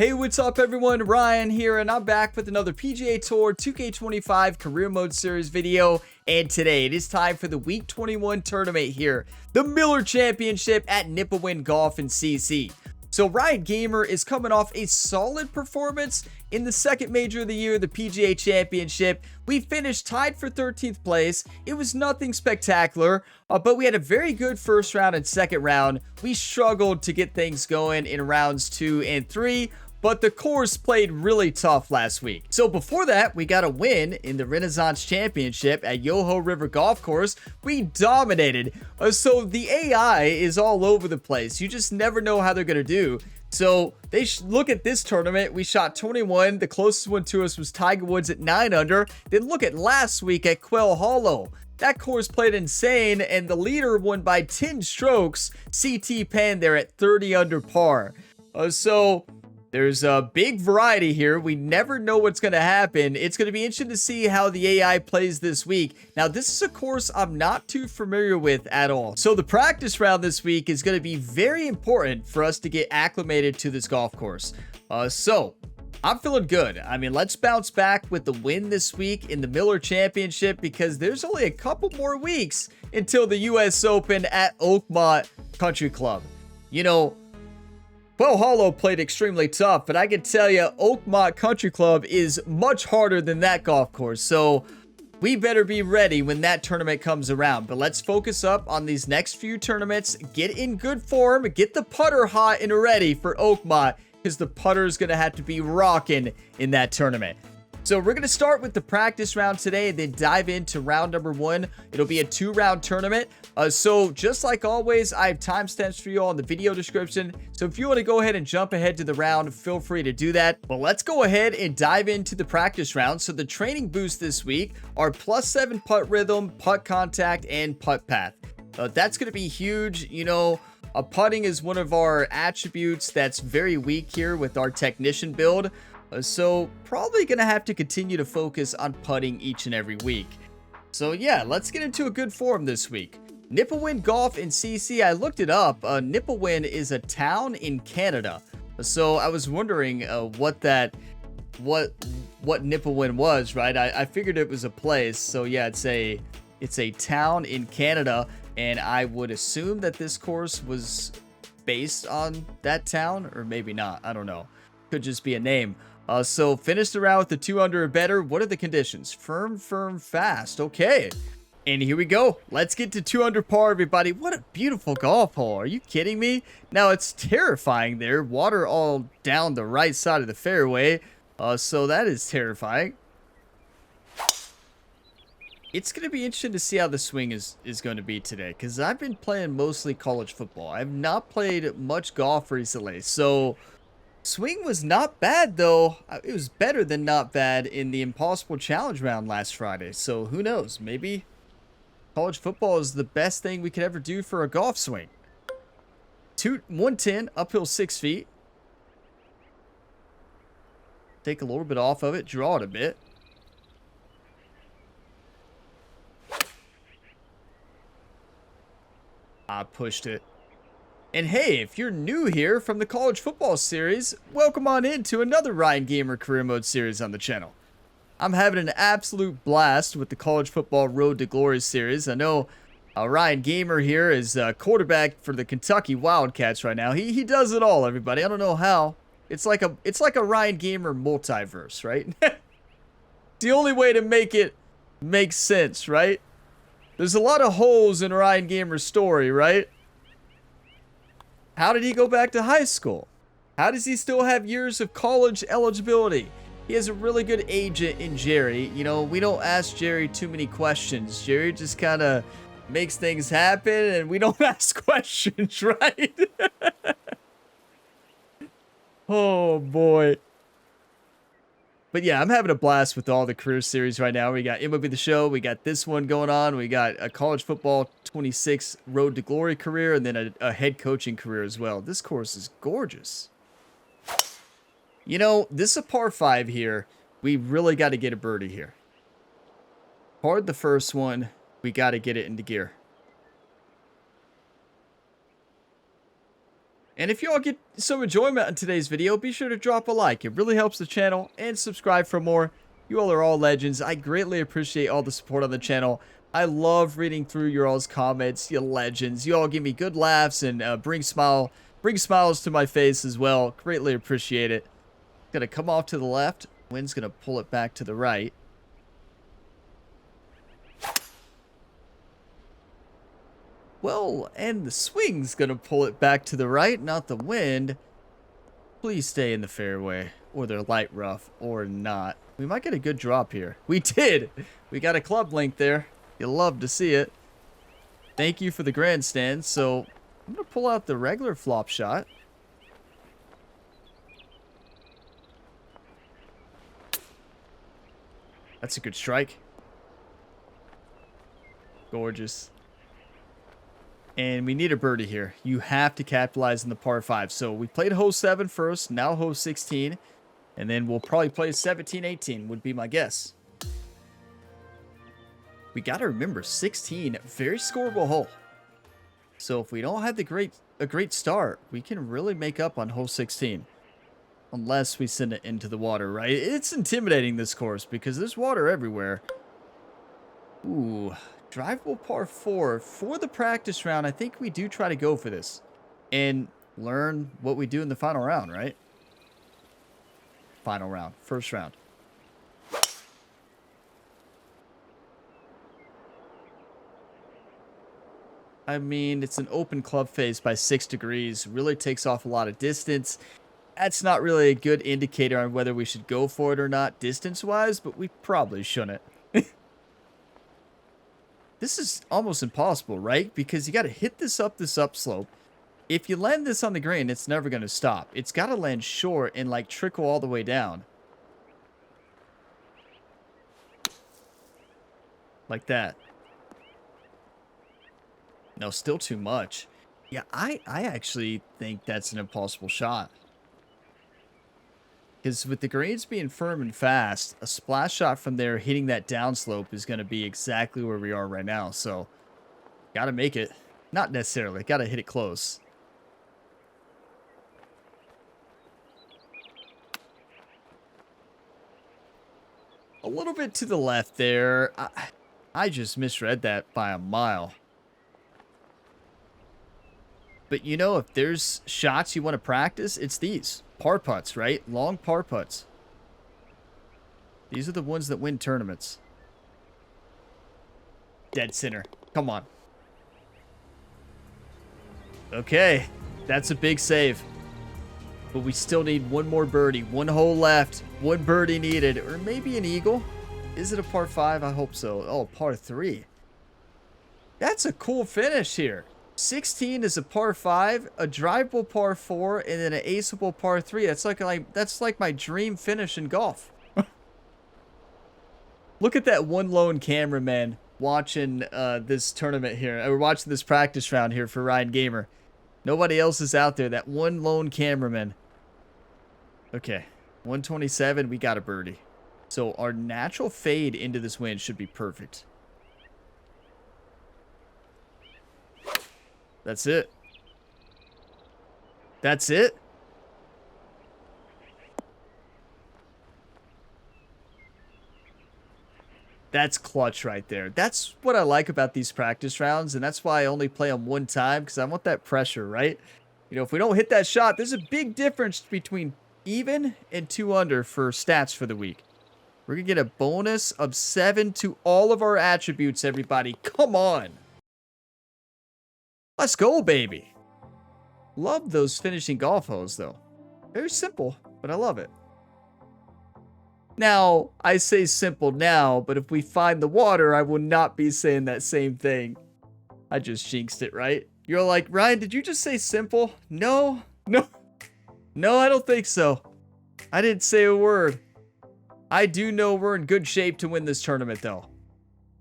Hey, what's up everyone? Ryan here, and I'm back with another PGA Tour 2K25 Career Mode Series video. And today it is time for the Week 21 tournament here, the Miller Championship at Nipawin Golf in CC. So Ryan Gamer is coming off a solid performance in the second major of the year, the PGA Championship. We finished tied for 13th place. It was nothing spectacular, but we had a very good first round and second round. We struggled to get things going in rounds 2 and 3. But the course played really tough last week. So before that, we got a win in the Renaissance Championship at Yoho River Golf Course. We dominated. So the AI is all over the place. You just never know how they're going to do. So they look at this tournament. We shot 21. The closest one to us was Tiger Woods at 9 under. Then look at last week at Quail Hollow. That course played insane, and the leader won by 10 strokes. CT Penn there at 30 under par. There's a big variety here. We never know what's going to happen. It's going to be interesting to see how the AI plays this week. Now, this is a course I'm not too familiar with at all. So the practice round this week is going to be very important for us to get acclimated to this golf course. So I'm feeling good. I mean, let's bounce back with the win this week in the Miller Championship because there's only a couple more weeks until the US Open at Oakmont Country Club. You know, Quail Hollow played extremely tough, but I can tell you Oakmont Country Club is much harder than that golf course. So we better be ready when that tournament comes around. But let's focus up on these next few tournaments, get in good form, get the putter hot and ready for Oakmont because the putter is going to have to be rocking in that tournament. So we're going to start with the practice round today and then dive into round number 1. It'll be a 2-round tournament. So just like always, I have timestamps for you all in the video description. So if you want to go ahead and jump ahead to the round, feel free to do that. But let's go ahead and dive into the practice round. So the training boosts this week are +7 putt rhythm, putt contact, and putt path. That's going to be huge. You know, putting is one of our attributes that's very weak here with our technician build. So probably going to have to continue to focus on putting each and every week. So yeah, let's get into a good form this week. Nipawin Golf in CC, I looked it up. Nipawin is a town in Canada. So I was wondering what Nipawin was, right? I figured it was a place. So yeah, it's a town in Canada, and I would assume that this course was based on that town, or maybe not. I don't know. Could just be a name. So finished the round with the 2 under or better. What are the conditions? Firm, fast. Okay. And here we go. Let's get to 2 under par, everybody. What a beautiful golf hole. Are you kidding me? Now, it's terrifying there. Water all down the right side of the fairway. So that is terrifying. It's going to be interesting to see how the swing is going to be today, because I've been playing mostly college football. I've not played much golf recently. So swing was not bad, though. It was better than not bad in the Impossible Challenge round last Friday. So who knows? Maybe college football is the best thing we could ever do for a golf swing. 110, uphill 6 feet. Take a little bit off of it, draw it a bit. I pushed it. And hey, if you're new here from the college football series, welcome on into another Ryan Gamer Career Mode series on the channel. I'm having an absolute blast with the college football Road to Glory series. I know Ryan Gamer here is quarterback for the Kentucky Wildcats right now. He does it all, everybody. I don't know how. It's like a Ryan Gamer multiverse, right? The only way to make it make sense, right? There's a lot of holes in Ryan Gamer's story, right? How did he go back to high school? How does he still have years of college eligibility? He has a really good agent in Jerry. You know, we don't ask Jerry too many questions. Jerry just kind of makes things happen, and we don't ask questions, right? Oh, boy. But yeah, I'm having a blast with all the career series right now. We got MLB The Show. We got this one going on. We got a college football 26 Road to Glory career, and then a head coaching career as well. This course is gorgeous. You know, this is a par 5 here. We really got to get a birdie here. Hard the first one. We got to get it into gear. And if you all get some enjoyment in today's video, be sure to drop a like. It really helps the channel, and subscribe for more. You all are all legends. I greatly appreciate all the support on the channel. I love reading through your all's comments. You legends. You all give me good laughs and bring smiles to my face as well. Greatly appreciate it. Gonna come off to the left. Wind's gonna pull it back to the right. Well, and the swing's gonna pull it back to the right, not the wind. Please stay in the fairway, or they're light rough, or not. We might get a good drop here. We did! We got a club length there. You'll love to see it. Thank you for the grandstand. So, I'm gonna pull out the regular flop shot. That's a good strike. Gorgeous. And we need a birdie here. You have to capitalize on the par 5. So we played hole 7 first, now hole 16. And then we'll probably play 17, 18 would be my guess. We got to remember 16, very scoreable hole. So if we don't have a great start, we can really make up on hole 16. Unless we send it into the water, right? It's intimidating, this course, because there's water everywhere. Ooh. Drivable par 4. For the practice round, I think we do try to go for this. And learn what we do in the final round, right? Final round. First round. I mean, it's an open club face by 6 degrees. Really takes off a lot of distance. That's not really a good indicator on whether we should go for it or not distance-wise, but we probably shouldn't. This is almost impossible, right? Because you got to hit this upslope. If you land this on the green, it's never going to stop. It's got to land short and like trickle all the way down. Like that. No, still too much. Yeah, I actually think that's an impossible shot. Because with the greens being firm and fast, a splash shot from there hitting that downslope is going to be exactly where we are right now. So, got to make it. Not necessarily. Got to hit it close. A little bit to the left there. I just misread that by a mile. But you know, if there's shots you want to practice, it's these. Par putts, right? Long par putts. These are the ones that win tournaments. Dead center. Come on. Okay. That's a big save. But we still need one more birdie. One hole left. One birdie needed. Or maybe an eagle. Is it a par 5? I hope so. Oh, par 3. That's a cool finish here. 16 is a par 5, a drivable par 4, and then an aceable par 3. That's like my dream finish in golf. Look at that one lone cameraman watching this tournament here. We're watching this practice round here for Ryan Gamer. Nobody else is out there. That one lone cameraman. Okay, 127. We got a birdie. So our natural fade into this wind should be perfect. That's it. That's it. That's clutch right there. That's what I like about these practice rounds, and that's why I only play them one time, because I want that pressure, right? You know, if we don't hit that shot, there's a big difference between even and 2 under for stats for the week. We're going to get a bonus of 7 to all of our attributes, everybody. Come on. Let's go, baby. Love those finishing golf holes, though. Very simple, but I love it. Now, I say simple now, but if we find the water, I will not be saying that same thing. I just jinxed it, right? You're like, Ryan, did you just say simple? No, I don't think so. I didn't say a word. I do know we're in good shape to win this tournament, though.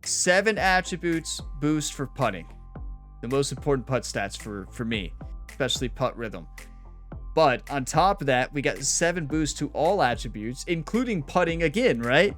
7 attributes boost for putting. The most important putt stats for me, especially putt rhythm. But on top of that, we got 7 boosts to all attributes, including putting again, right?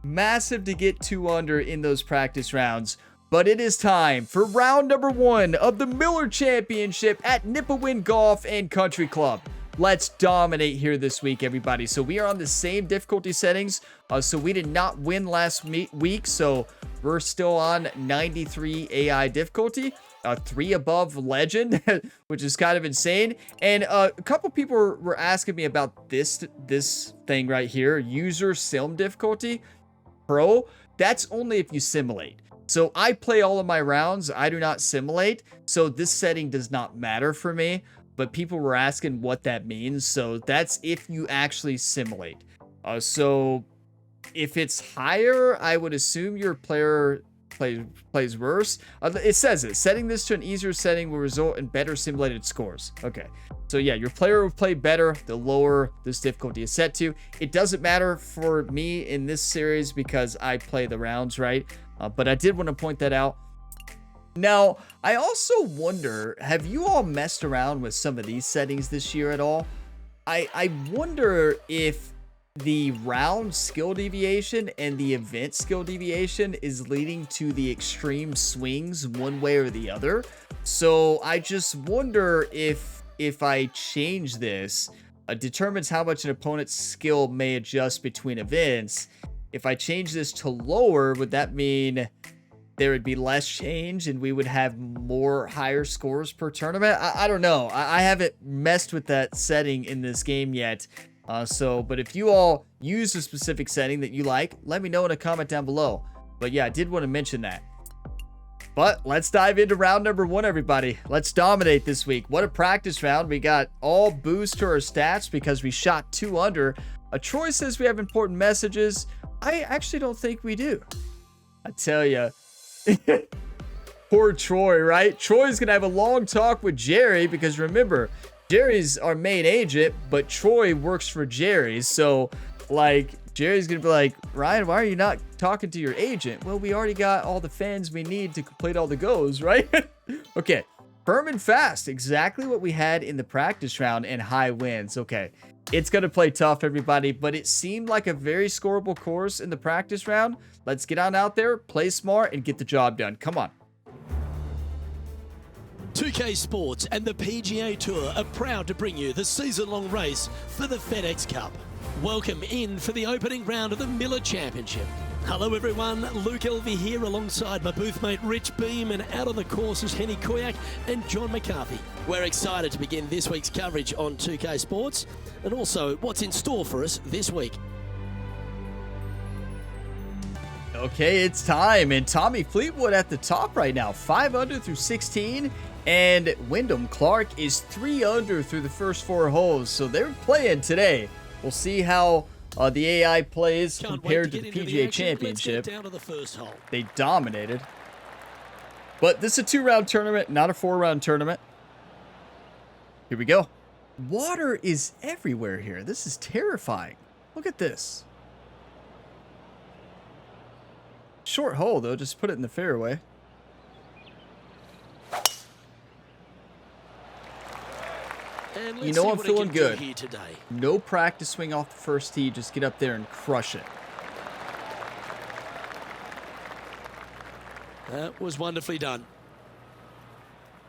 Massive to get 2 under in those practice rounds. But it is time for round number 1 of the Miller Championship at Nipawin Golf and Country Club. Let's dominate here this week, everybody. So we are on the same difficulty settings. So we did not win last week. So we're still on 93 AI difficulty. 3 above legend, which is kind of insane. And a couple people were asking me about this thing right here, user sim difficulty pro. That's only if you simulate. So I play all of my rounds. I do not simulate. So this setting does not matter for me. But people were asking what that means. So that's if you actually simulate. So if it's higher, I would assume your player plays worse. It says it. Setting this to an easier setting will result in better simulated scores. Okay. So yeah, your player will play better the lower this difficulty is set to. It doesn't matter for me in this series because I play the rounds, right? But I did want to point that out. Now, I also wonder, have you all messed around with some of these settings this year at all? I wonder if the round skill deviation and the event skill deviation is leading to the extreme swings one way or the other. So I just wonder if I change this, determines how much an opponent's skill may adjust between events. If I change this to lower, would that mean there would be less change and we would have more higher scores per tournament? I don't know. I haven't messed with that setting in this game yet. But if you all use a specific setting that you like, let me know in a comment down below. But yeah, I did want to mention that. But let's dive into round number 1, everybody. Let's dominate this week. What a practice round. We got all boost to our stats because we shot 2 under. Troy says we have important messages. I actually don't think we do. I tell you. Poor Troy, right? Troy's gonna have a long talk with Jerry because remember, Jerry's our main agent, but Troy works for Jerry. So like Jerry's gonna be like, Ryan, why are you not talking to your agent? Well, we already got all the fans we need to complete all the goals, right? Okay, firm and fast, exactly what we had in the practice round, and high wins. Okay, it's gonna play tough, everybody, but it seemed like a very scoreable course in the practice round. Let's get on out there, play smart, and get the job done. Come on. 2K Sports and the PGA Tour are proud to bring you the season-long race for the FedEx Cup. Welcome in for the opening round of the Miller Championship. Hello everyone, Luke Elvey here alongside my booth mate Rich Beam, and out on the course is Henny Koyak and John McCarthy. We're excited to begin this week's coverage on 2K Sports and also what's in store for us this week. Okay, it's time, and Tommy Fleetwood at the top right now, 5 under through 16, and Wyndham Clark is 3 under through the first 4 holes, so they're playing today. We'll see how the AI plays compared to the PGA Championship. They dominated. But this is a 2-round tournament, not a 4-round tournament. Here we go. Water is everywhere here. This is terrifying. Look at this. Short hole, though. Just put it in the fairway. You know I'm feeling good. No practice swing off the first tee. Just get up there and crush it. That was wonderfully done.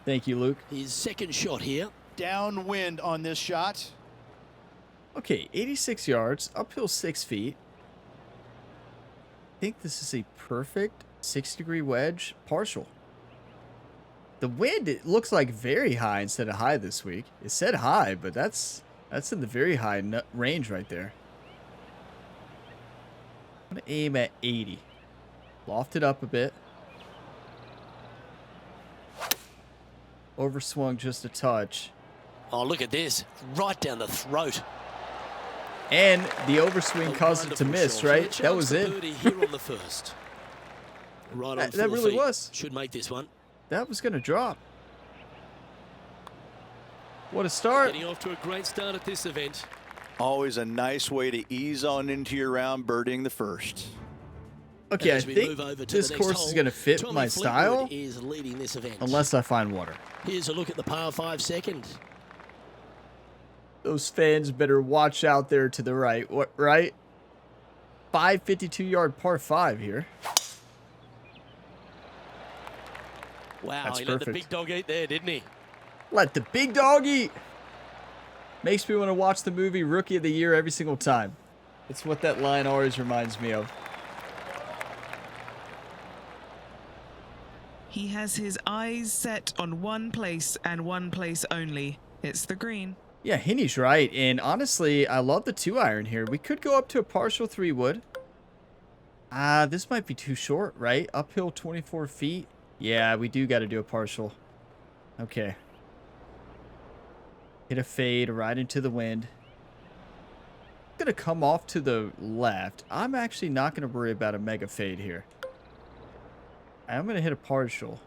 Thank you, Luke. His second shot here. Downwind on this shot. Okay, 86 yards, uphill 6 feet. I think this is a perfect 6-degree wedge, partial. The wind, it looks like very high instead of high this week. It said high, but that's in the very high range right there. I'm going to aim at 80. Loft it up a bit. Overswung just a touch. Oh, look at this. Right down the throat. And the overswing caused it to miss, right? That was it. Here on the first. Right on that really was. Should make this one. That was going to drop. What a start. Getting off to a great start at this event. Always a nice way to ease on into your round, birdieing the first. Okay, I think this course is going to fit my style, is leading this event. Unless I find water. Here's a look at the par 5 second. Those fans better watch out there to the right. What, right? 552-yard par 5 here. Wow, That's he let the perfect. big dog eat there, didn't he? Let the big dog eat. Makes me want to watch the movie Rookie of the Year every single time. It's what that line always reminds me of. He has his eyes set on one place and one place only. It's the green. Yeah, Henny's right. And honestly, I love the 2-iron here. We could go up to a partial 3-wood. This might be too short, right? Uphill 24 feet. Yeah, we do got to do a partial. Okay. Hit a fade right into the wind. Going to come off to the left. I'm actually not going to worry about a mega fade here. I'm going to hit a partial.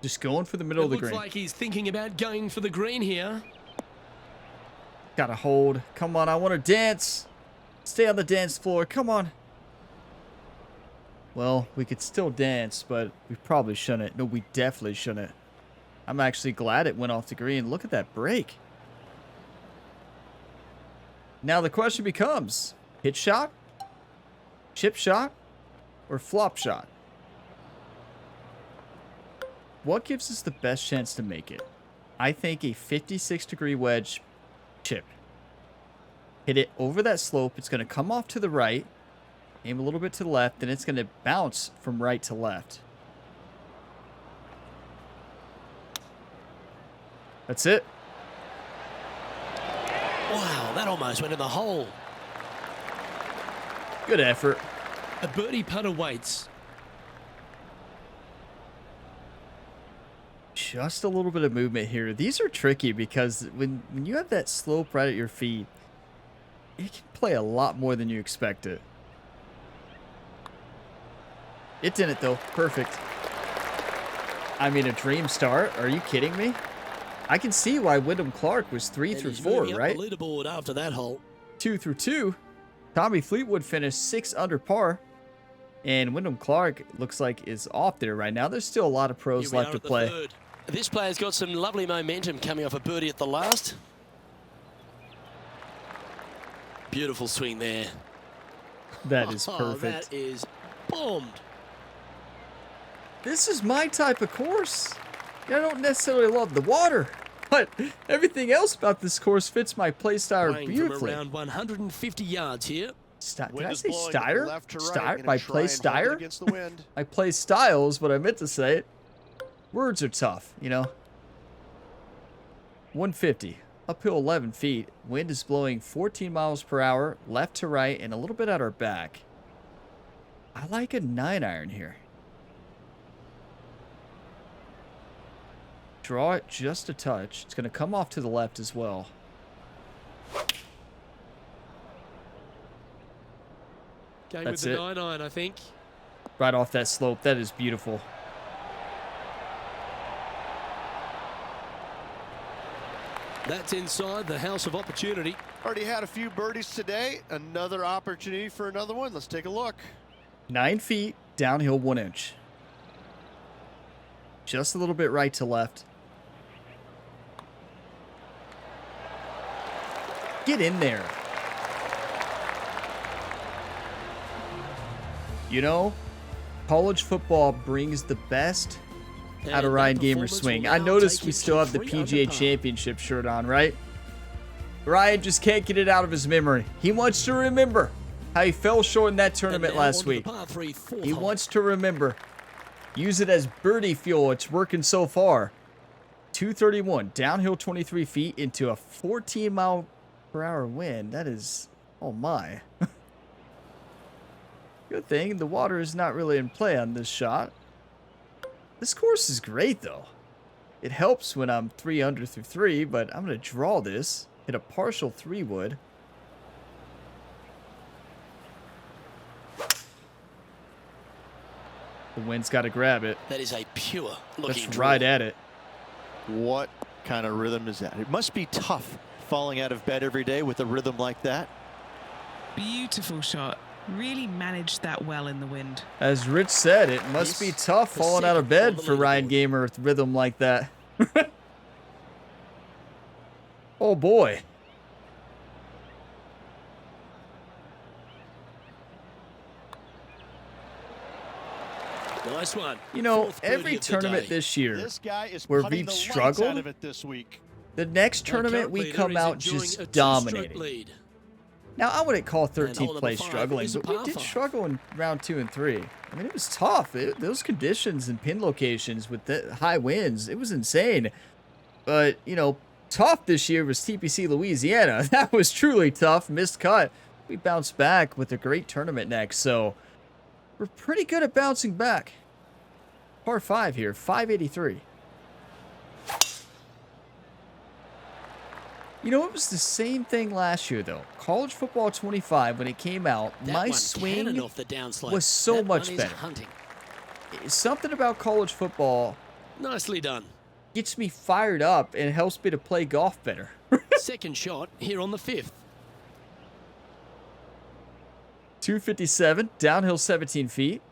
Just going for the middle of the green. Looks like he's thinking about going for the green here. Got to hold. Come on, I want to dance. Stay on the dance floor. Come on. Well, we could still dance, but we probably shouldn't. No, we definitely shouldn't. I'm actually glad it went off the green. Look at that break. Now the question becomes, hit shot, chip shot, or flop shot? What gives us the best chance to make it? I think a 56-degree wedge chip. Hit it over that slope. It's going to come off to the right. Aim a little bit to the left. Then it's going to bounce from right to left. That's it. Wow, that almost went in the hole. Good effort. A birdie putt awaits. Just a little bit of movement here. These are tricky because when you have that slope right at your feet, it can play a lot more than you expect it. It didn't though. Perfect. I mean, a dream start. Are you kidding me? I can see why Wyndham Clark was 3 through 4, right? The leaderboard after that hole. 2 through 2. Tommy Fleetwood finished 6 under par. And Wyndham Clark looks like is off there right now. There's still a lot of pros left to play. Third. This player's got some lovely momentum coming off a birdie at the last. Beautiful swing there. That is perfect. That is bombed. This is my type of course. I don't necessarily love the water, but everything else about this course fits my play style beautifully. From around 150 yards here. Did I say style? Right, My play style? My play style is what I meant to say. Words are tough, you know. 150, uphill 11 feet. Wind is blowing 14 miles per hour, left to right, and a little bit at our back. I like a 9-iron here. Draw it just a touch. It's going to come off to the left as well. Going That's with the it. 9-iron, I think. Right off that slope. That is beautiful. That's inside the house of opportunity. Already had a few birdies today. Another opportunity for another one. Let's take a look. 9 feet, downhill 1 inch. Just a little bit right to left. Get in there. You know, college football brings the best out of Ryan Gamer's swing. I noticed we still have the PGA Championship shirt on, right? Ryan just can't get it out of his memory. He wants to remember how he fell short in that tournament last week. He wants to remember. Use it as birdie fuel. It's working so far. 231, downhill 23 feet into a 14 mile per hour wind. That is, oh my. Good thing the water is not really in play on this shot. This course is great though. It helps when I'm 3 under through 3, but I'm going to draw this. Hit a partial 3-wood. The wind's got to grab it. That is a pure looking That's draw. right at it. What kind of rhythm is that? It must be tough falling out of bed every day with a rhythm like that. Beautiful shot. Really managed that well in the wind. As Rich said, it must be tough falling out of bed for Ryan Gamer with rhythm like that. Oh boy. Nice one. You know, Fourth birdie every of the tournament day. this year This guy is where putting we've the lights struggled, out of it this week. the next Our tournament current we leader come is out enjoying a just two-stroke dominating. lead. Now, I wouldn't call hole 13th number place 5 struggling, is a but we par did 5. struggle in round 2 and 3. I mean, it was tough. Those conditions and pin locations with the high winds, it was insane. But, you know, tough this year was TPC Louisiana. That was truly tough. Missed cut. We bounced back with a great tournament next, so we're pretty good at bouncing back. Par 5 here, 583. You know, it was the same thing last year, though. College Football 25, when it came out, That my one swing cannon off the downslope. was so That much one is better. hunting. Something about college football Nicely done. gets me fired up and helps me to play golf better. Second shot here on the 5th. 257, downhill 17 feet.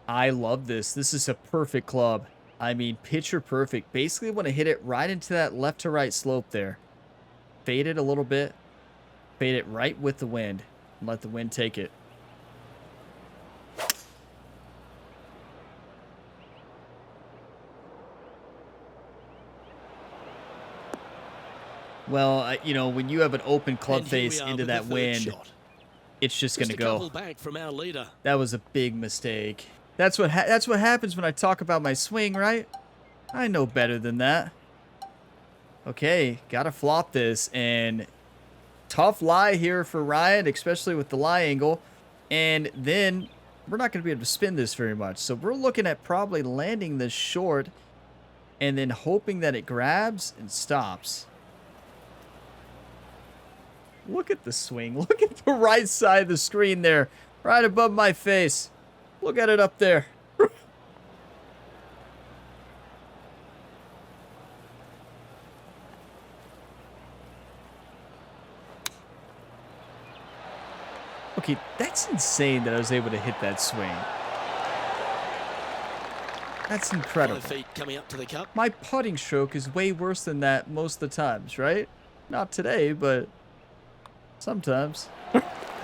I love this. This is a perfect club. I mean, picture perfect. Basically want to hit it right into that left to right slope there. Fade it a little bit. Fade it right with the wind. And let the wind take it. Well, you know, when you have an open club And here we face are into with that the third wind, shot. it's just going to a go. couple back from our leader. That was a big mistake. That's what happens when I talk about my swing, right? I know better than that. Okay, gotta flop this, and tough lie here for Ryan, especially with the lie angle. And then we're not going to be able to spin this very much. So we're looking at probably landing this short and then hoping that it grabs and stops. Look at the swing. Look at the right side of the screen there, right above my face. Look at it up there. Okay, that's insane that I was able to hit that swing. That's incredible. 5 feet coming up to the cup. My putting stroke is way worse than that most of the times, right? Not today, but sometimes.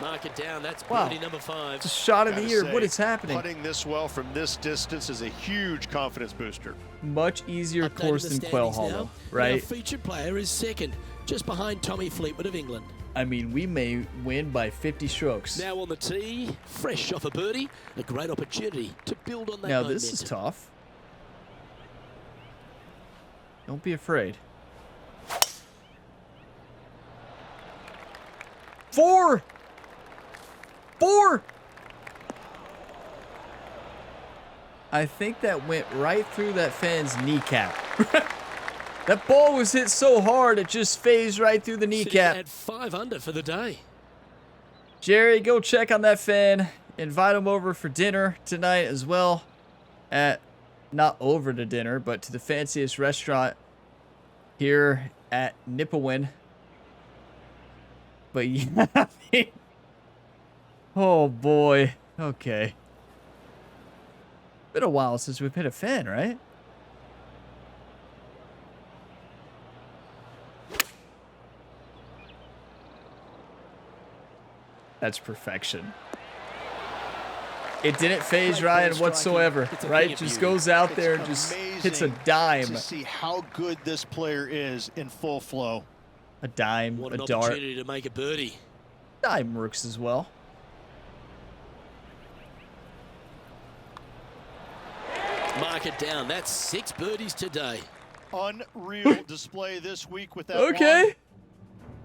Mark it down. That's Wow. birdie number 5. It's a shot of the Gotta year. say, What is happening? Putting this well from this distance is a huge confidence booster. Much easier Updating course the than Quail standings Hollow, now. Our right? featured player is second, just behind Tommy Fleetwood of England. I mean, we may win by 50 strokes. Now on the tee, fresh off a birdie, a great opportunity to build on that Now, momentum. this is tough. Don't be afraid. 4! 4! I think that went right through that fan's kneecap. That ball was hit so hard, it just phased right through the Sitting kneecap. at 5 under for the day. Jerry, go check on that fan. Invite him over for dinner tonight as well. Not over to dinner, but to the fanciest restaurant here at Nipawin. But yeah, I mean, oh boy. Okay. Been a while since we've hit a fan, right? That's perfection. It didn't phase Great Ryan ball whatsoever, striking. It's a right? thing of Just beauty. goes out It's there and just hits a amazing dime. to see how good this player is in full flow. A dime, What a an dart. opportunity to make a birdie. Dime works as well. Mark it down. That's 6 birdies today. Unreal display this week with that Okay. one.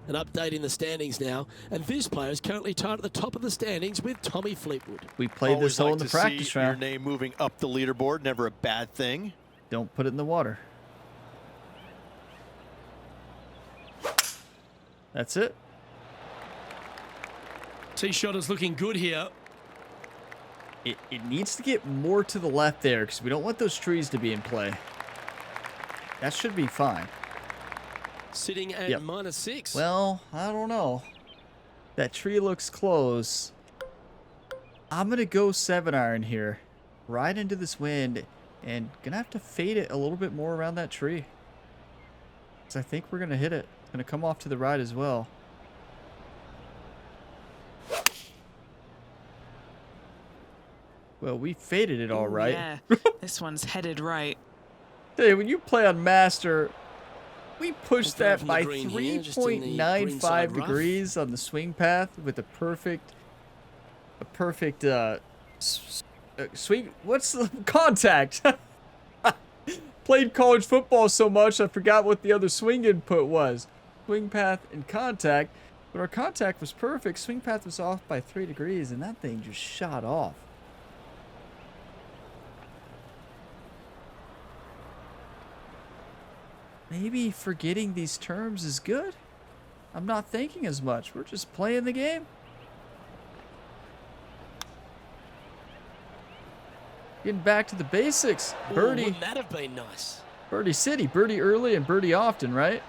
And updating the standings now. And this player is currently tied at the top of the standings with Tommy Fleetwood. We played Always this hole like in the to practice see your round. name moving up the leaderboard, never a bad thing. Don't put it in the water. That's it. Tee shot is looking good here. It needs to get more to the left there because we don't want those trees to be in play. That should be fine. Sitting at Yep. -6. Well, I don't know. That tree looks close. I'm going to go 7-iron here. Right into this wind. And going to have to fade it a little bit more around that tree. Because I think we're going to hit it. It's going to come off to the right as well. Well, we faded it all Ooh, right. Yeah, this one's headed right. Hey, when you play on Master, we pushed Well, that from the by green here, just in the greenside 3.95 rough. degrees on the swing path with a perfect swing. What's the contact? Played college football so much I forgot what the other swing input was. Swing path and contact, but our contact was perfect. Swing path was off by 3 degrees, and that thing just shot off. Maybe forgetting these terms is good. I'm not thinking as much. We're just playing the game. Getting back to the basics. Ooh, Birdie. wouldn't that have been nice? Birdie City. Birdie early and birdie often, right?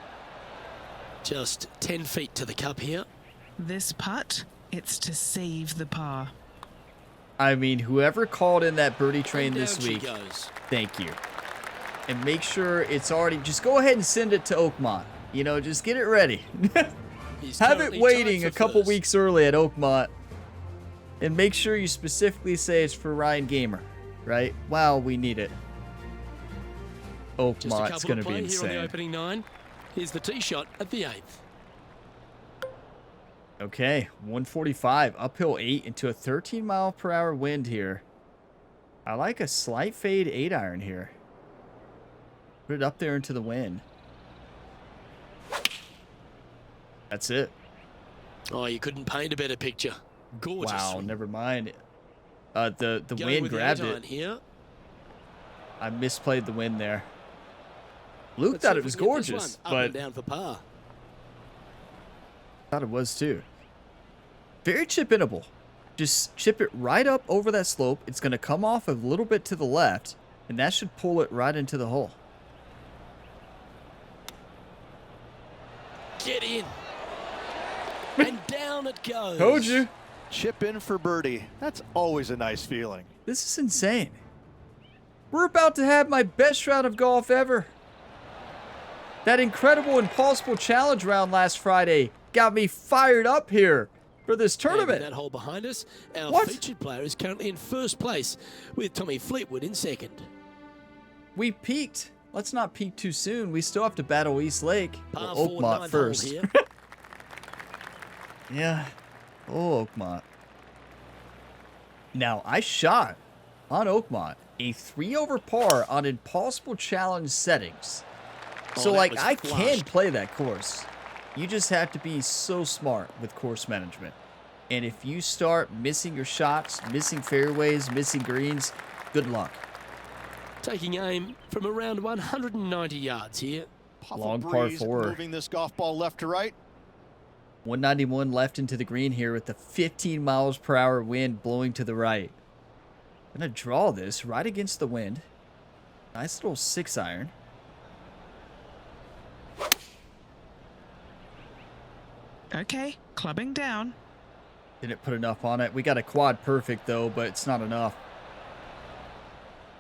Just 10 feet to the cup here. This putt, it's to save the par. I mean, whoever called in that birdie train And this down she week, goes. thank you. And make sure it's already, just go ahead and send it to Oakmont. You know, just get it ready. He's Have it currently waiting tied a for couple first. weeks early at Oakmont. And make sure you specifically say it's for Ryan Gamer, right? Wow, we need it. Just a Oakmont's couple going to to be play here on the insane. opening 9. Here's the tee shot at the 8th. Okay, 145, uphill 8 into a 13-mile-per-hour wind here. I like a slight fade 8-iron here. Put it up there into the wind. That's it. Oh, you couldn't paint a better picture. Gorgeous. Wow, swing. never mind. The Going wind with the grabbed 8-iron it. here. I misplayed the wind there. Luke Let's see thought if it was we can get this gorgeous, one up and but down for par. thought it was too. Very chip-inable. Just chip it right up over that slope. It's going to come off a little bit to the left, and that should pull it right into the hole. Get in. And down it goes. Told you. Chip in for birdie. That's always a nice feeling. This is insane. We're about to have my best round of golf ever. That incredible Impossible Challenge round last Friday got me fired up here for this And tournament. with that hole behind us, our What? featured player is currently in first place with Tommy Fleetwood in second. We peaked. Let's not peak too soon. We still have to battle East Lake. Par Well, 4, Oakmont 9th hole first. here. Yeah. Oh, Oakmont. Now, I shot on Oakmont a 3 over par on Impossible Challenge settings. So, that like, was I can flushed. play that course. You just have to be so smart with course management. And if you start missing your shots, missing fairways, missing greens, good luck. Taking aim from around 190 yards here. Puff Long of par breeze 4. moving this golf ball left to right. 191 left into the green here with the 15 miles per hour wind blowing to the right. Gonna draw this right against the wind. Nice little 6-iron. Okay, clubbing down. Didn't put enough on it. We got a quad perfect though, but it's not enough.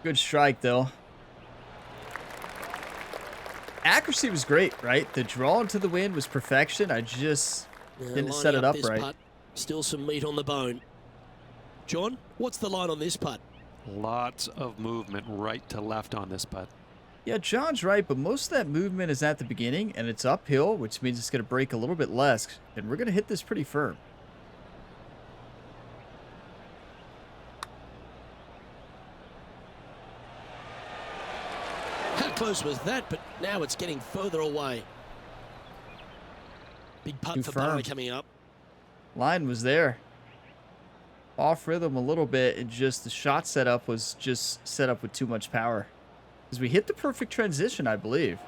Good strike though. Accuracy was great, right? The draw into the wind was perfection. I just didn't Lining set it up this right. putt, still some meat on the bone. John, what's the line on this putt? Lots of movement right to left on this putt. Yeah, John's right, but most of that movement is at the beginning, and it's uphill, which means it's going to break a little bit less, and we're going to hit this pretty firm. How close was that? But now it's getting further away. Big putt Too for firm. Barry coming up. Line was there. Off rhythm a little bit, and just the shot setup was just set up with too much power. Because we hit the perfect transition, I believe.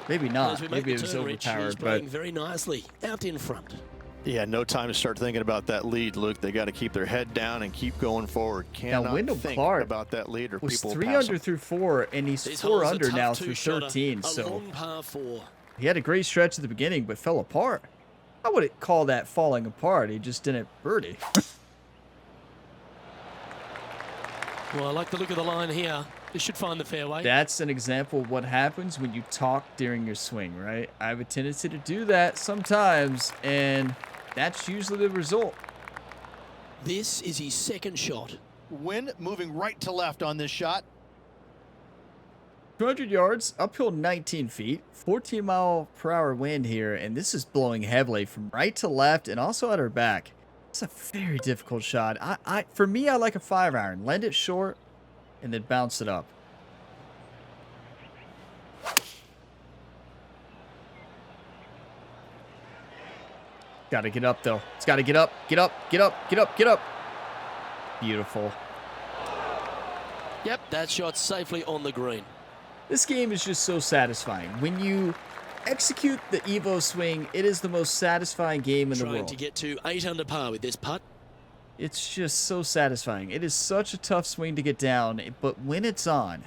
Maybe As not. we make Maybe the it was turn, Rich, he's overpowered, but playing very nicely out in front. Yeah, no time to start thinking about that lead, Luke. They got to keep their head down and keep going forward. Cannot Wyndham think Clark about that lead or was people will 3 pass under him. through 4, and he's These 4 holes are under tough now two through shotter, 13. A So long par 4. he had a great stretch at the beginning, but fell apart. I wouldn't call that falling apart. He just didn't birdie. Well, I like the look of the line here. This should find the fairway. That's an example of what happens when you talk during your swing, right? I have a tendency to do that sometimes, and that's usually the result. This is his second shot wind moving right to left on this shot. 200 yards, uphill 19 feet, 14-mile-per-hour wind here, and this is blowing heavily from right to left and also at our back. It's a very difficult shot. For me, I like a 5-iron. Lend it short and then bounce it up. Got to get up, though. It's got to get up, get up, get up, get up, get up. Beautiful. Yep, that shot safely on the green. This game is just so satisfying. When you execute the Evo swing, it is the most satisfying game in the world. Trying to get to 8 under par with this putt. It's just so satisfying. It is such a tough swing to get down, but when it's on,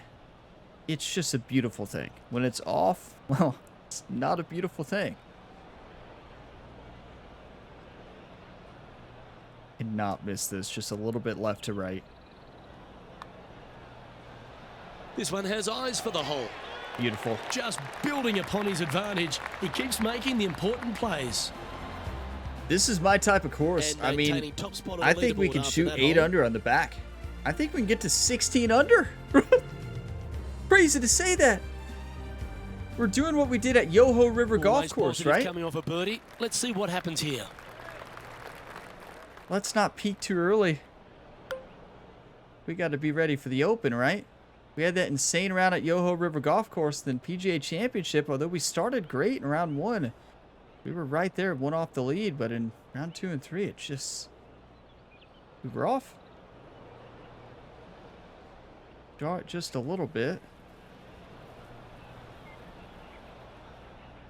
it's just a beautiful thing. When it's off, well, it's not a beautiful thing. Cannot miss this. Just a little bit left to right. This one has eyes for the hole. Beautiful. Just building upon his advantage. He keeps making the important plays. This is my type of course. And I mean, maintaining top spot on I the think we leaderboard can after shoot that 8 hole. under on the back. I think we can get to 16 under. Crazy to say that. We're doing what we did at Yoho River Golf Always Course, positive right? Coming off a birdie. Let's see what happens here. Let's not peak too early. We got to be ready for the Open, right? We had that insane round at Yoho River Golf Course, then PGA Championship. Although we started great in round 1, we were right there, one off the lead. But in round 2 and 3, it just, we were off. Draw it just a little bit.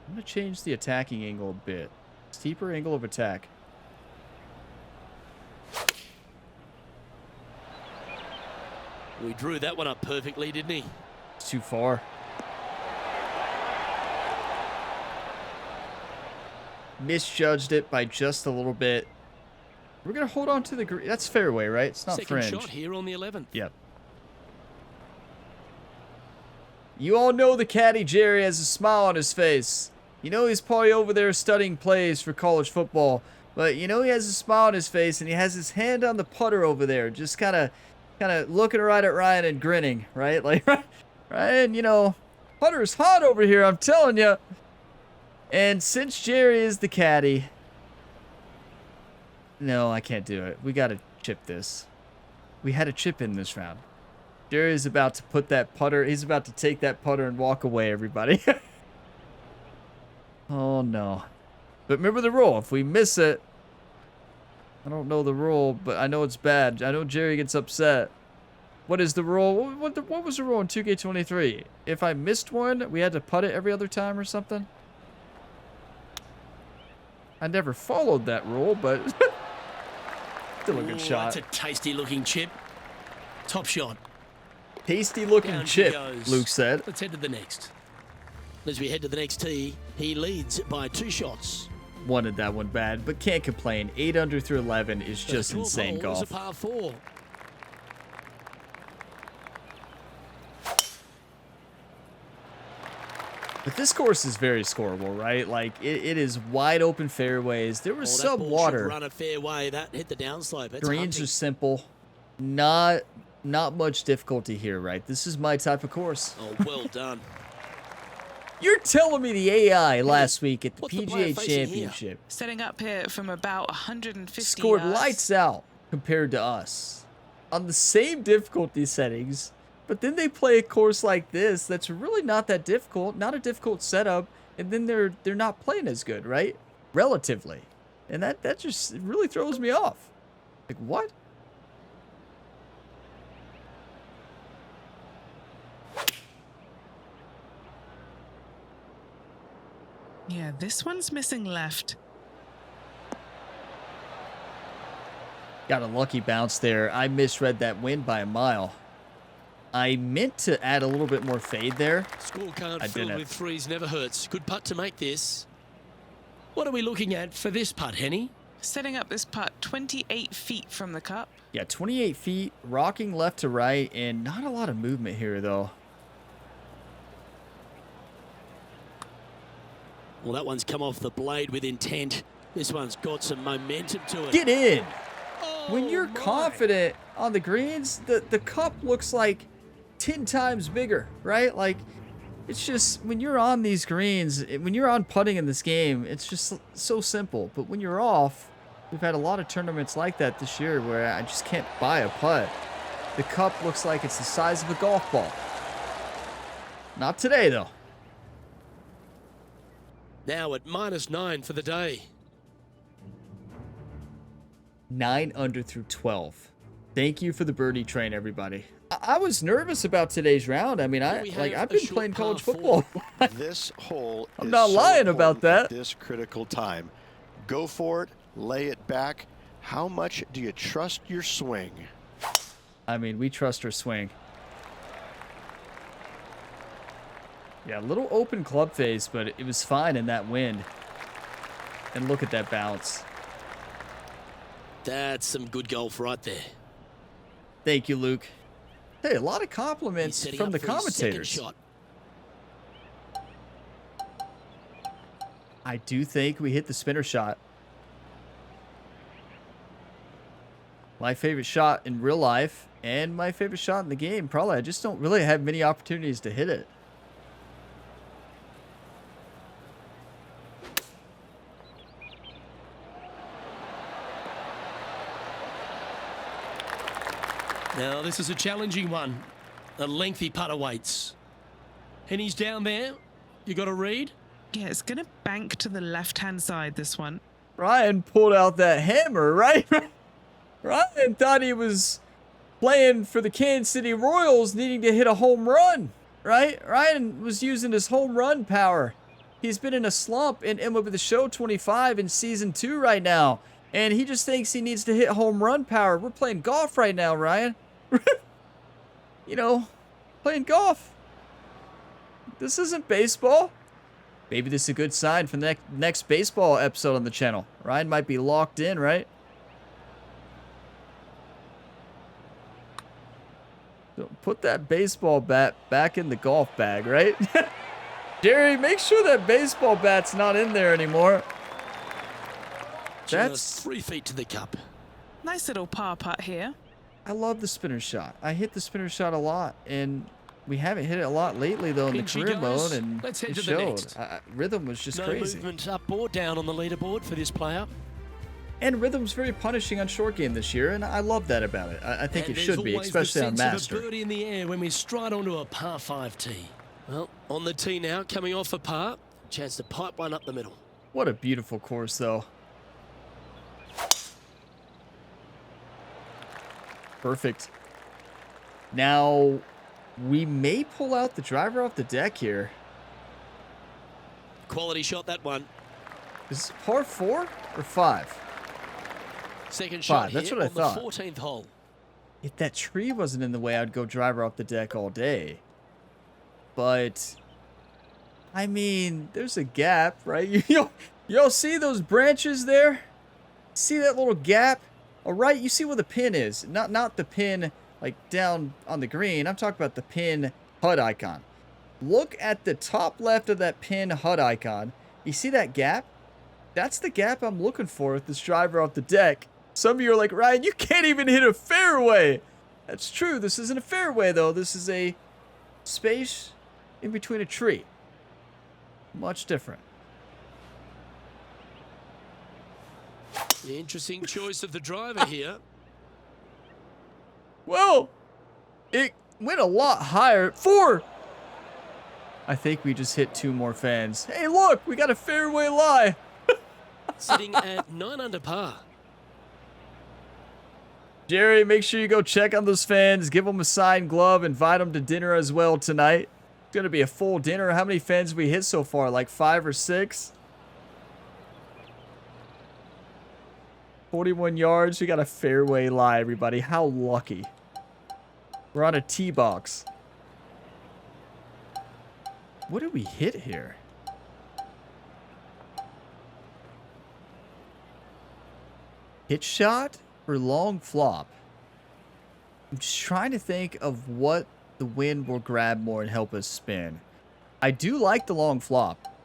I'm going to change the attacking angle a bit. Steeper angle of attack. We drew that one up perfectly, didn't he? It's too far. Misjudged it by just a little bit. We're going to hold on to the green. That's fairway, right? It's not Second fringe. shot here on the 11th. Yep. You all know the caddy Jerry has a smile on his face. You know he's probably over there studying plays for college football. But you know he has a smile on his face and he has his hand on the putter over there. Just kind of looking right at Ryan and grinning, right? Like, Ryan, you know, putter's hot over here, I'm telling you. And since Jerry is the caddy, no, I can't do it. We got to chip this. We had a chip in this round. Jerry's about to put that putter, he's about to take that putter and walk away, everybody. Oh, no. But remember the rule. If we miss it, I don't know the rule, but I know it's bad. I know Jerry gets upset. What is the rule? What was the rule in 2K23? If I missed one, we had to putt it every other time or something? I never followed that rule, but still a good shot. That's a tasty looking chip. Top shot. Tasty looking Down chip, she goes. Luke said. Let's head to the next. As we head to the next tee, he leads by 2 shots. Wanted that one bad, but can't complain. 8 under through 11 is just The 12th insane hole golf. is a par 4. But this course is very scoreable, right? Like, it is wide open fairways. There was Oh, some that ball water. should run a fair way. That hit the downslope. It's Greens hunting. are simple. Not much difficulty here, right? This is my type of course. Oh, well done. You're telling me the AI last week at the What's the player PGA facing here? Championship Setting up here from about 150 scored yards. lights out compared to us on the same difficulty settings, but then they play a course like this that's really not that difficult, not a difficult setup, and then they're not playing as good, right? Relatively. And that just really throws me off. Like, what? Yeah, this one's missing left. Got a lucky bounce there. I misread that wind by a mile. I meant to add a little bit more fade there. Scorecard I filled didn't. with threes never hurts. Good putt to make this. What are we looking at for this putt, Henny? Setting up this putt 28 feet from the cup. Yeah, 28 feet, rocking left to right, and not a lot of movement here, though. Well, that one's come off the blade with intent. This one's got some momentum to it. Get in! Oh, when you're confident on the greens, the cup looks like 10 times bigger, right? Like, it's just, when you're on these greens, when you're on putting in this game, it's just so simple. But when you're off, we've had a lot of tournaments like that this year where I just can't buy a putt. The cup looks like it's the size of a golf ball. Not today, though. Now at -9 for the day. 9 under through 12. Thank you for the birdie train, everybody. I was nervous about today's round. I mean, I've been playing college football. This hole I'm is not so lying about important that. at this critical time. Go for it, lay it back. How much do you trust your swing? I mean, we trust our swing. Yeah, a little open club face, but it was fine in that wind. And look at that bounce. That's some good golf right there. Thank you, Luke. Hey, a lot of compliments He's setting from up the for his second commentators. shot. I do think we hit the spinner shot. My favorite shot in real life and my favorite shot in the game. Probably, I just don't really have many opportunities to hit it. Now this is a challenging one. A lengthy putt awaits. And he's down there. You got to read? Yeah, it's going to bank to the left-hand side, this one. Ryan pulled out that hammer, right? Ryan thought he was playing for the Kansas City Royals, needing to hit a home run, right? Ryan was using his home run power. He's been in a slump in MLB The Show 25 in Season 2 right now, and he just thinks he needs to hit home run power. We're playing golf right now, Ryan. You know, playing golf. This isn't baseball. Maybe this is a good sign for the next baseball episode on the channel. Ryan might be locked in, right? So put that baseball bat back in the golf bag, right? Jerry, make sure that baseball bat's not in there anymore. Just 3 feet to the cup. Nice little par putt here. I love the spinner shot. I hit the spinner shot a lot, and we haven't hit it a lot lately, though, in the In she career goes. mode, and Let's head it to the showed. next. Rhythm was just No crazy. movement up or down on the leaderboard for this player. And Rhythm's very punishing on short game this year, and I love that about it. I think And it there's should be, always the especially on sense of a Master. birdie in the air when we stride onto a par 5 tee. Well, on the tee now, coming off a par. Chance to pipe one up the middle. What a beautiful course, though. Perfect. Now, we may pull out the driver off the deck here. Quality shot, that one. Is it par 4 or 5? Second shot Five, that's here what I on thought. the 14th hole. If that tree wasn't in the way, I'd go driver off the deck all day. But, I mean, there's a gap, right? Y'all see those branches there? See that little gap? All right, you see where the pin is. Not the pin, like, down on the green. I'm talking about the pin HUD icon. Look at the top left of that pin HUD icon. You see that gap? That's the gap I'm looking for with this driver off the deck. Some of you are like, Ryan, you can't even hit a fairway. That's true. This isn't a fairway, though. This is a space in between a tree. Much different. The interesting choice of the driver here. Well, it went a lot higher. 4! I think we just hit 2 more fans. Hey, look, we got a fairway lie. Sitting at 9 under par. Jerry, make sure you go check on those fans. Give them a signed glove. Invite them to dinner as well tonight. It's going to be a full dinner. How many fans have we hit so far? Like 5 or 6? 41 yards. We got a fairway lie, everybody. How lucky. We're on a tee box. What did we hit here? Hit shot or long flop? I'm just trying to think of what the wind will grab more and help us spin. I do like the long flop.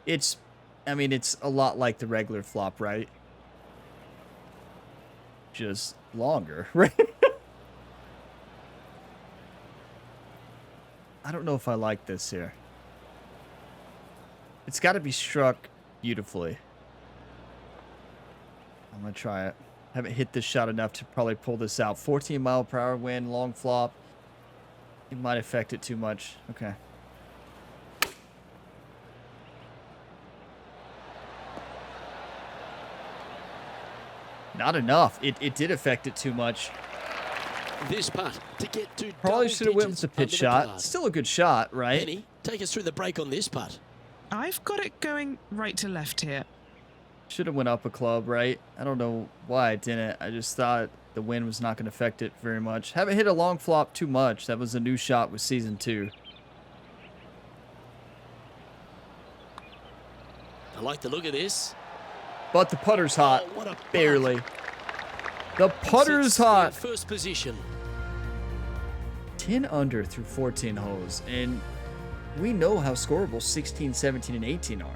I mean, it's a lot like the regular flop, right? just longer, right? I don't know if I like this here. It's got to be struck beautifully. I'm going to try it. Haven't hit this shot enough to probably pull this out. 14 mile per hour wind, long flop. It might affect it too much. Okay. Not enough. It did affect it too much. This putt to get to Probably double should have went with digits the pitch under shot. card. Still a good shot, right? Penny, take us through the break on this putt. I've got it going right to left here. Should have went up a club, right? I don't know why I didn't. I just thought the wind was not going to affect it very much. Haven't hit a long flop too much. That was a new shot with season 2. I like the look of this. But the putter's hot. Oh, what a putt. Barely. The putter's Sits in hot. first position. 10 under through 14 holes. And we know how scoreable 16, 17, and 18 are.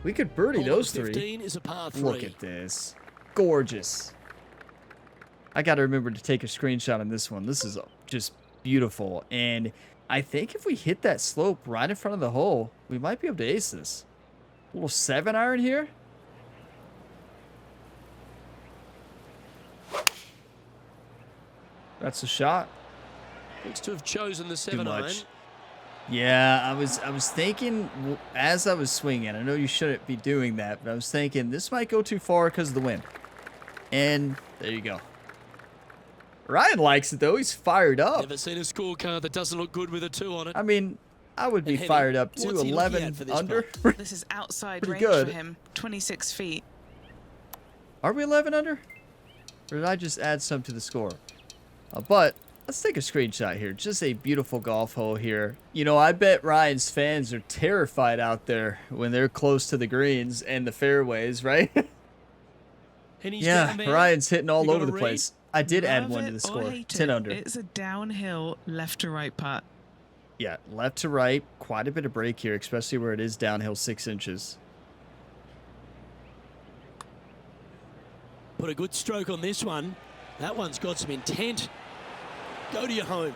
We could birdie Hole those number 15 three. is a par 3. Look at this. Gorgeous. I got to remember to take a screenshot on this one. This is just beautiful. And I think if we hit that slope right in front of the hole, we might be able to ace this. A little 7-iron here. That's a shot. Looks to have chosen the Too 7-iron. much. Yeah, I was thinking as I was swinging. I know you shouldn't be doing that, but I was thinking this might go too far because of the wind. And there you go. Ryan likes it though. He's fired up. Never seen a scorecard that doesn't look good with a 2 on it. I mean, I would be And Henny, fired up too. what's he looking 11 at for this under. This is outside Pretty range good. for him. 26 feet. Are we 11 under? Or did I just add some to the score? But let's take a screenshot here. Just a beautiful golf hole here. You know, I bet Ryan's fans are terrified out there when they're close to the greens and the fairways, right? Henny's Yeah, down there. Ryan's hitting all You got over a the read? place. I did add Love one to it the or score. hate 10 it, under. It's a downhill left to right putt. Yeah, left to right. Quite a bit of break here, especially where it is downhill 6 inches. Put a good stroke on this one. That one's got some intent. Go to your home.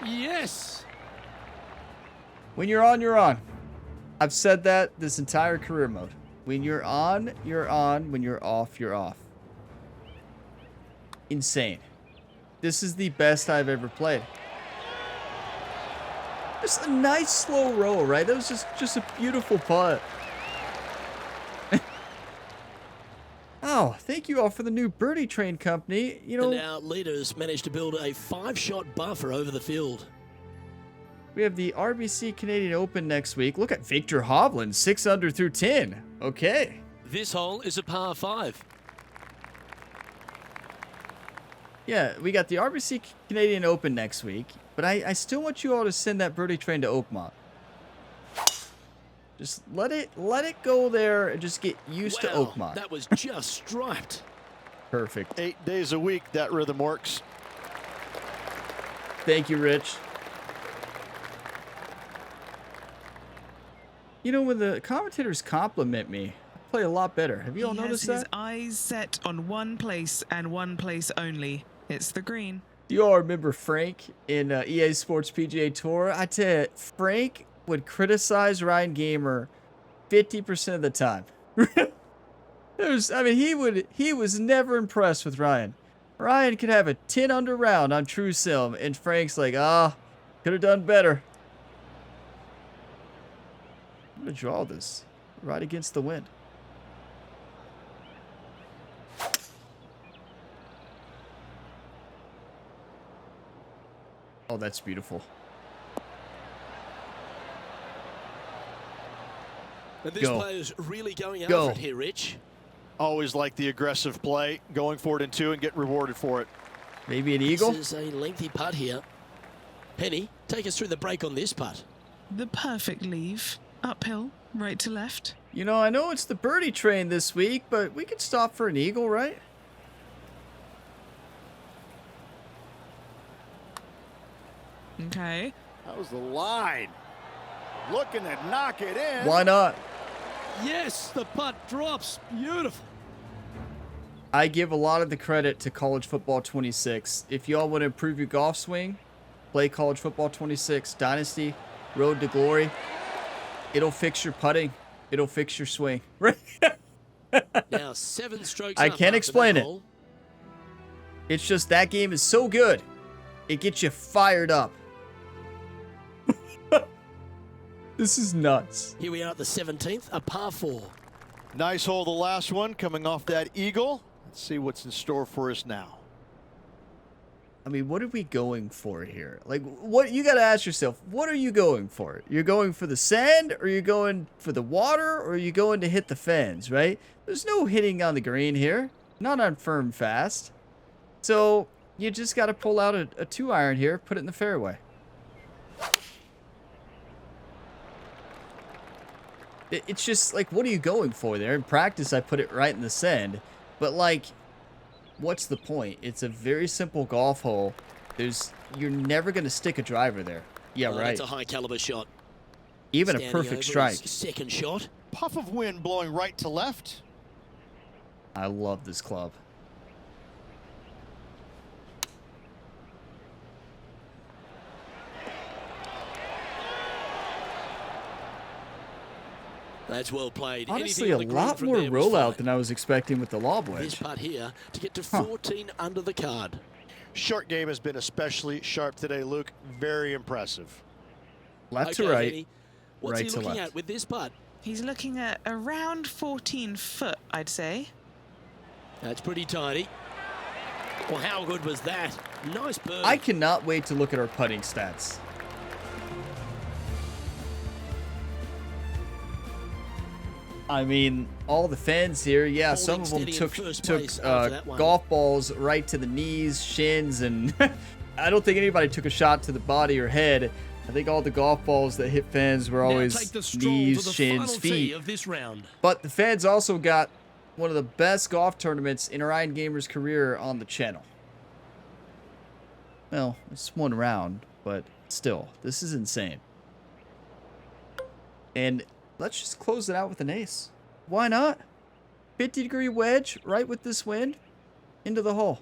Yes. When you're on, you're on. I've said that this entire career mode. When you're on, you're on. When you're off, you're off. Insane. This is the best I've ever played. Just a nice slow roll, right? That was just a beautiful putt. Oh, thank you all for the new birdie train company. You know, And our leaders managed to build a 5-shot buffer over the field. we have the RBC Canadian Open next week. Look at Victor Hovland, 6 under through 10. Okay. This hole is a par 5. Yeah, we got the RBC Canadian Open next week, but I still want you all to send that birdie train to Oakmont. Just let it go there and just get used to Wow, Oakmont. that was just striped. Perfect. 8 days a week, that rhythm works. Thank you, Rich. You know, when the commentators compliment me, I play a lot better. Have you all He has noticed his that? eyes set on one place and one place only. It's the green. Do you all remember Frank in EA Sports PGA Tour? I tell you, Frank would criticize Ryan Gamer 50% of the time. He was never impressed with Ryan. Ryan could have a 10 under round on True Sim, and Frank's like, could have done better. I'm gonna draw this right against the wind. Oh, that's beautiful. And this Go. player's really going Go. after it here, Rich. Always like the aggressive play, going for it in 2 and getting rewarded for it. Maybe an eagle? This is a lengthy putt here. Penny, take us through the break on this putt. The perfect leave. Uphill, right to left. You know, I know it's the birdie train this week, but we could stop for an eagle, right? Okay. That was the line. Looking to knock it in. Why not? Yes, the putt drops. Beautiful. I give a lot of the credit to College Football 26. If y'all want to improve your golf swing, play College Football 26 Dynasty, Road to Glory. It'll fix your putting. It'll fix your swing. Now 7 strokes. I up can't after explain that it. hole. It's just that game is so good. It gets you fired up. This is nuts. Here we are at the 17th, a par 4. Nice hole, the last one, coming off that eagle. Let's see what's in store for us now. I mean, what are we going for here? Like, what you got to ask yourself, what are you going for? You're going for the sand, or you're going for the water, or are you going to hit the fens, right? There's no hitting on the green here. Not on firm fast. So, you just got to pull out a 2-iron here, put it in the fairway. It's just, like, what are you going for there? In practice, I put it right in the sand. But, like, what's the point? It's a very simple golf hole. You're never going to stick a driver there. Yeah, right. That's a high caliber shot. Even Standing a perfect over strike. his second shot. Puff of wind blowing right to left. I love this club. That's well played. Honestly, Anything a on the green lot from more there was rollout fine. than I was expecting with the lob This wedge. putt here to get to 14 under the card. Short game has been especially sharp today, Luke. Very impressive. Left Okay, to right, Henny, what's right he to looking left. at with this putt? He's looking at around 14 foot, I'd say. That's pretty tidy. Well, how good was that? Nice bird. I cannot wait to look at our putting stats. I mean, all the fans here, yeah, some of them Holding took steady in first place after that one. golf balls right to the knees, shins, and I don't think anybody took a shot to the body or head. I think all the golf balls that hit fans were Now always take the stroll knees, to the shins, final tee feet. of this round. But the fans also got one of the best golf tournaments in Ryan Gamer's career on the channel. Well, it's one round, but still, this is insane. And let's just close it out with an ace. Why not? 50-degree wedge right with this wind into the hole.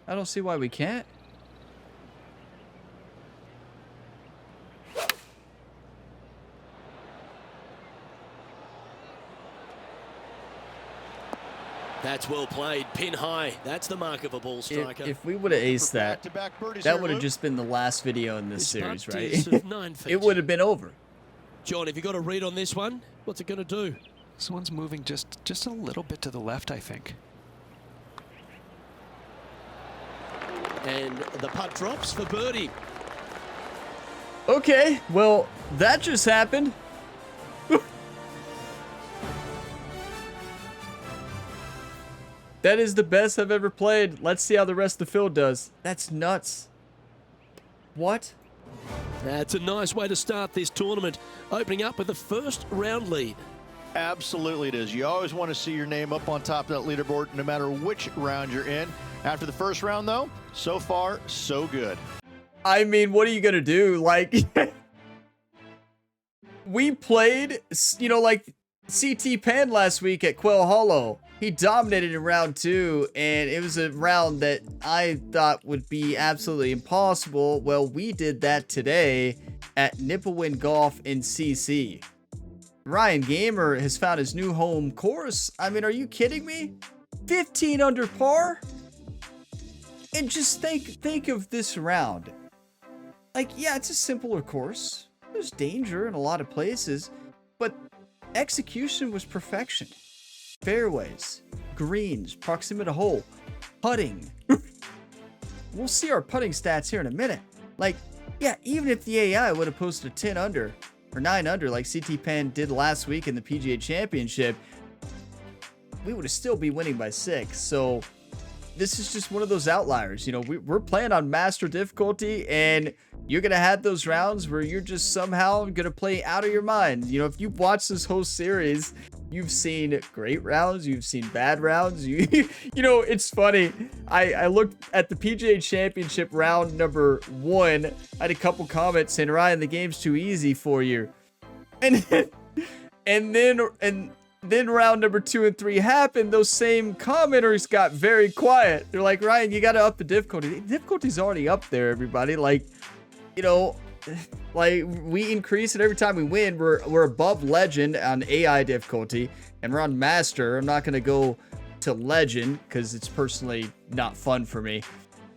I don't see why we can't. That's well played. Pin high. That's the mark of a ball striker. If we would have aced that, Back-to-back birdies that here, would have Luke. just been the last video in this series, putt right? is of 9 feet. It would have been over. John, have you got a read on this one? What's it going to do? This one's moving just a little bit to the left, I think. And the putt drops for birdie. Okay, well, that just happened. That is the best I've ever played. Let's see how the rest of the field does. That's nuts. What? That's a nice way to start this tournament, opening up with the first round lead. Absolutely it is. You always want to see your name up on top of that leaderboard, no matter which round you're in. After the first round, though, so far, so good. I mean, what are you going to do? Like, we played, you know, like CT Penn last week at Quail Hollow. He dominated in round 2, and it was a round that I thought would be absolutely impossible. Well, we did that today at Nipawin Golf in CC. Ryan Gamer has found his new home course. I mean, are you kidding me? 15 under par? And just think of this round. Like, yeah, it's a simpler course. There's danger in a lot of places, but execution was perfection. Fairways, greens, proximity to hole, putting. We'll see our putting stats here in a minute. Like, yeah, even if the AI would have posted a 10 under or 9 under like CT Penn did last week in the PGA Championship, we would have still be winning by 6. So this is just one of those outliers. You know, we're playing on master difficulty, and you're going to have those rounds where you're just somehow going to play out of your mind. You know, if you've watched this whole series, you've seen great rounds, you've seen bad rounds. You know, it's funny. I looked at the PGA Championship round number 1. I had a couple comments saying, Ryan, the game's too easy for you. And then Then round number 2 and 3 happened. Those same commenters got very quiet. They're like, Ryan, you got to up the difficulty. The difficulty's already up there, everybody. Like, you know, like we increase it every time we win. We're above legend on AI difficulty, and we're on master. I'm not going to go to legend because it's personally not fun for me.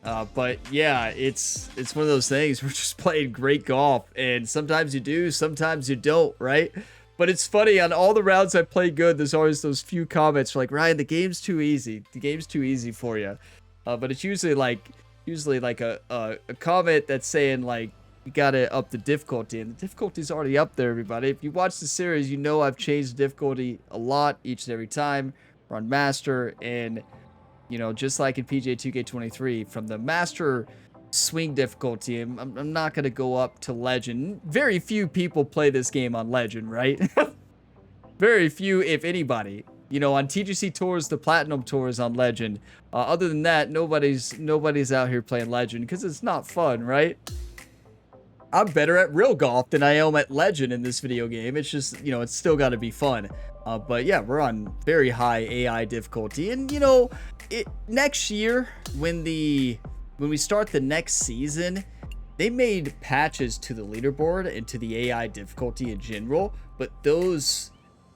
But yeah, it's one of those things. We're just playing great golf, and sometimes you do, sometimes you don't, right? But it's funny, on all the rounds I play good, there's always those few comments like, Ryan, the game's too easy. The game's too easy for you. But it's usually like a comment that's saying like, you gotta up the difficulty, and the difficulty's already up there, everybody. If you watch the series, you know I've changed the difficulty a lot each and every time. We're on master, and you know, just like in PGA 2K23, from the master swing difficulty, I'm not going to go up to legend. Very few people play this game on legend, right? Very few, if anybody. You know, on TGC tours, the platinum tour is on legend. Other than that, nobody's out here playing legend because it's not fun, right? I'm better at real golf than I am at legend in this video game. It's just, you know, it's still got to be fun. But yeah, we're on very high AI difficulty, and you know, next year when we start the next season, they made patches to the leaderboard and to the AI difficulty in general, but those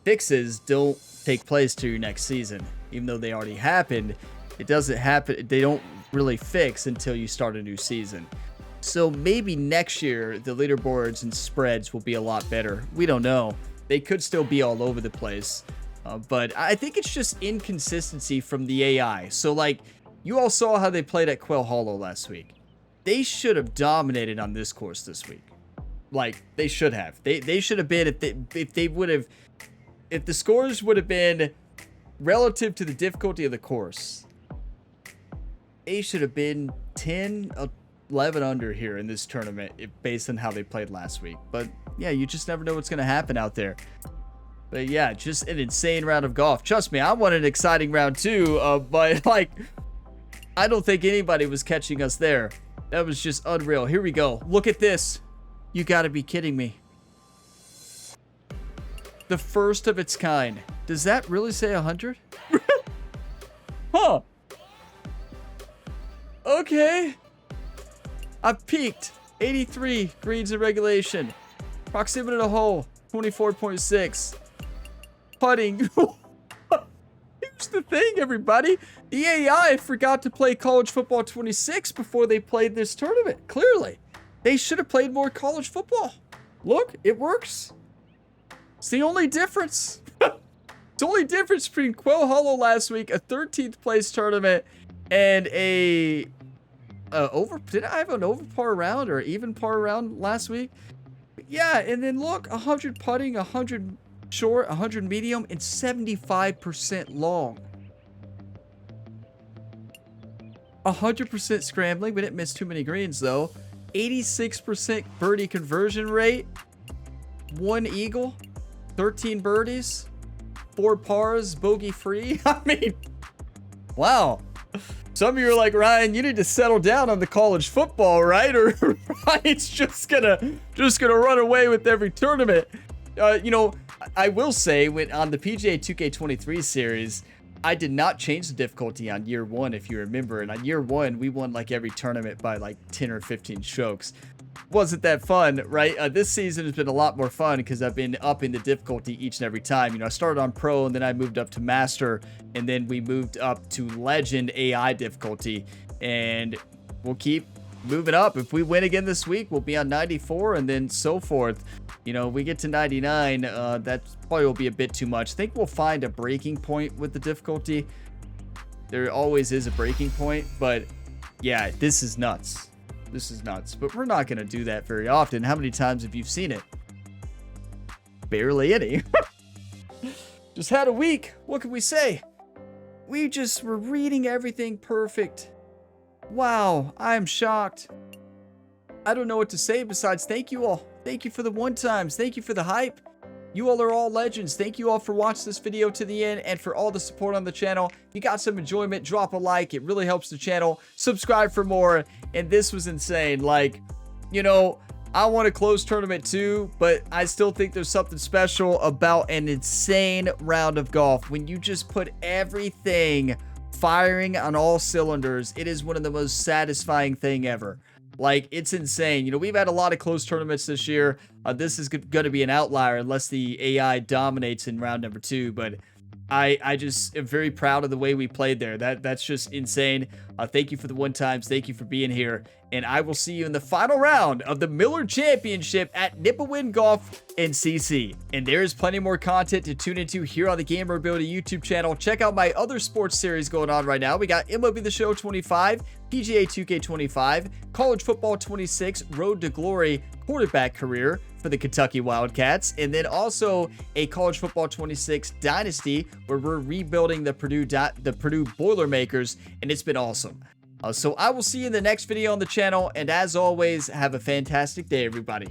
fixes don't take place to your next season. Even though they already happened, it doesn't happen. They don't really fix until you start a new season. So maybe next year the leaderboards and spreads will be a lot better. We don't know. They could still be all over the place. But I think it's just inconsistency from the AI. So like, you all saw how they played at Quail Hollow last week. They should have dominated on this course this week. Like, they should have. They should have been, if the scores would have been relative to the difficulty of the course, they should have been 10, 11 under here in this tournament based on how they played last week. But yeah, you just never know what's going to happen out there. But yeah, just an insane round of golf. Trust me, I want an exciting round too. But like, I don't think anybody was catching us there. That was just unreal. Here we go. Look at this. You gotta be kidding me. The first of its kind. Does that really say 100? Huh. Okay. I've peaked. 83 greens in regulation. Proximity to hole, 24.6. Putting. Here's the thing, everybody. The AI forgot to play College Football 26 before they played this tournament. Clearly. They should have played more college football. Look, it works. It's the only difference. It's the only difference between Quail Hollow last week, a 13th place tournament, and did I have an over par round or even par round last week? Yeah, and then look, 100 putting, 100 short, 100 medium, and 75% long. 100% scrambling. We didn't miss too many greens though. 86% birdie conversion rate. 1 eagle. 13 birdies. 4 pars, bogey free. I mean, wow. Some of you are like, Ryan, you need to settle down on the college football, right? Or Ryan's just gonna run away with every tournament. You know, I will say, on the PGA 2K23 series, I did not change the difficulty on year 1, if you remember. And on year 1, we won like every tournament by like 10 or 15 strokes. Wasn't that fun, right? This season has been a lot more fun because I've been upping the difficulty each and every time. You know, I started on pro and then I moved up to master, and then we moved up to legend AI difficulty, and we'll keep moving up. If we win again this week, we'll be on 94 and then so forth. You know, we get to 99, that probably will be a bit too much. I think we'll find a breaking point with the difficulty. There always is a breaking point, but yeah, this is nuts. This is nuts, but we're not going to do that very often. How many times have you seen it? Barely any. Just had a week. What can we say? We just were reading everything perfect. Wow, I am shocked. I don't know what to say besides thank you all. Thank you for the one times. Thank you for the hype. You all are all legends. Thank you all for watching this video to the end and for all the support on the channel. If you got some enjoyment, drop a like. It really helps the channel. Subscribe for more. And this was insane. Like, you know, I want a close tournament too, but I still think there's something special about an insane round of golf. When you just put everything firing on all cylinders, it is one of the most satisfying thing ever. Like, it's insane. You know, we've had a lot of close tournaments this year. This is going to be an outlier unless the AI dominates in round number 2, but I just am very proud of the way we played there. That's just insane. Thank you for the one times. Thank you for being here. And I will see you in the final round of the Miller Championship at Nipawin Golf in CC. And there is plenty more content to tune into here on the Gamer Ability YouTube channel. Check out my other sports series going on right now. We got MLB The Show 25, PGA 2K25, College Football 26, Road to Glory quarterback career for the Kentucky Wildcats, and then also a College Football 26 Dynasty where we're rebuilding the Purdue Boilermakers, and it's been awesome. So I will see you in the next video on the channel, and as always, have a fantastic day, everybody.